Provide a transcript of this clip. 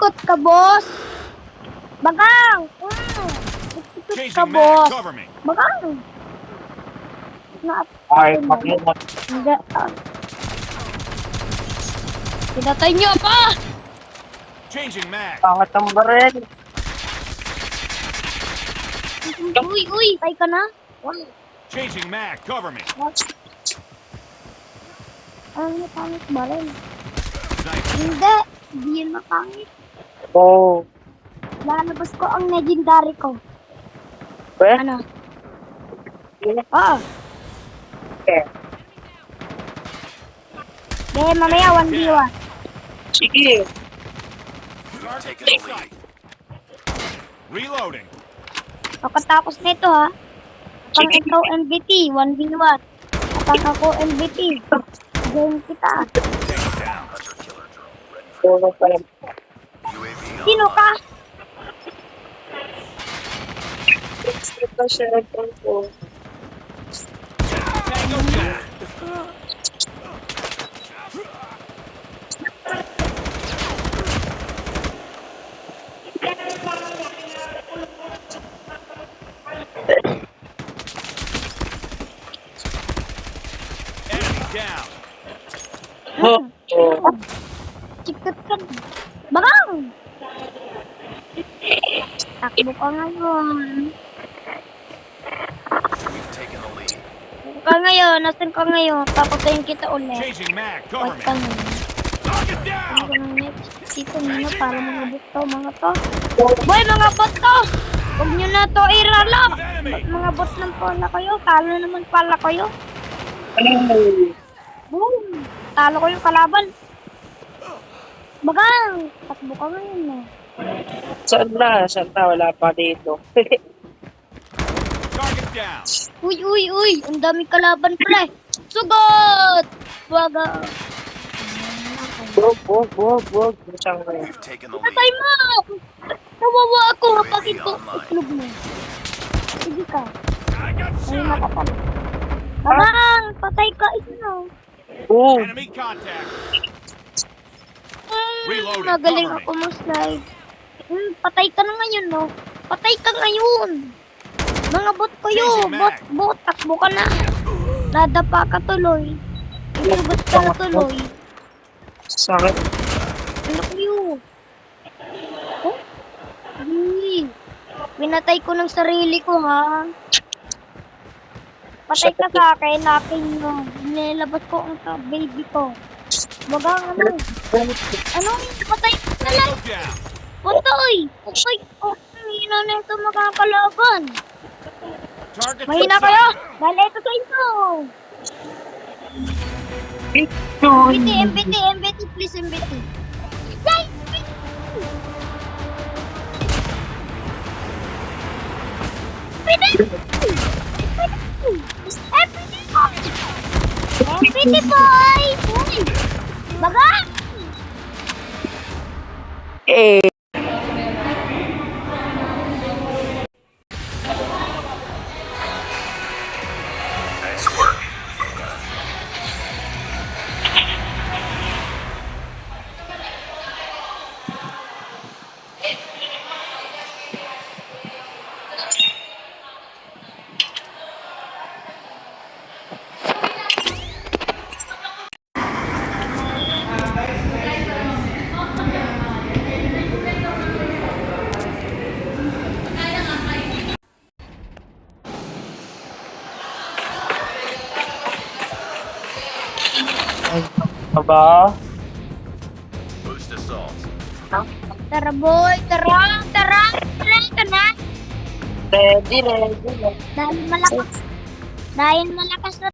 Ikot ka, boss. Bagang. Ikot ka, Changing mag. boss. Cover me. Bagang. Ay, bakit? Hindi. Pinatay niyo pa. Changing mag. Bakit ang baril? Uy. Tay ka na. Changing mag. Cover me. Ano pangit ba rin? Sniper. Hindi. Hindi yun mapangit. Oo. Lalabas ko ang legendary ko. Eh? Ano? Oo. Eh. Dahil mamaya 1v1. Sige. Taking the lead. Reloading. Pagkatapos nito ha. Pag Sige. ikaw MVT, 1v1. Kapag ako MVT, game kita. Take down. Puro pa lang. Sino ka? Ito siya ko. Tango down. Enemy down. Oh. Oh. Chikot ka. Bagang! Takbo ka ngayon. We've taken the lead. Nasaan ka ngayon? Papatayin kita ulit. Changing mag. Cover Huwag me. ka ngayon. Target Ano down. ka nang next? Dito nyo para mga bot to, mga to. Boy, mga bot to! Huwag nyo na to iralap! Mga bot lang pala kayo. Talo naman pala kayo. Boom! Talo ko yung kalaban. Bagang! Takbo ka ngayon na. Saan na? Saan na? Wala pa dito. Target down. Uy! Ang dami kalaban pala eh. Sugot! Baga. Bog. Saan ka? We've taken the Patay lead. mo! Nawawa ako. Hapagin ko. Itlog mo. Sige ka. I got Ay, shot. nakapal. Bagang! Patay ka. Ito. Oh. Enemy contact. Reloading, Magaling cover me. ako mag-slide. Patay ka na ngayon, no? Patay ka ngayon! Mga bot ko yun! Changing mag. Bot! Takbo ka na! Nadapa ka tuloy. Isugot ka na tuloy. Sakit. Ano ko yun? Oh? Hey. Pinatay ko ng sarili ko, ha? Patay ka sa akin, akin yun. Nilabas ko ang baby ko. Bagang ano? Ano? Patay ka na lang! Tango down. Patay! Patay! Oh, mahina na ito makakalaban. Target Mahina sight. kayo! Dahil ito sa inyo! MBT, please MBT. Yay! MBT boy! Uy! Baga! Eh. Aba? Boost assault. Tara boy! Tara! Tara ka na! Ready. Dahil malakas na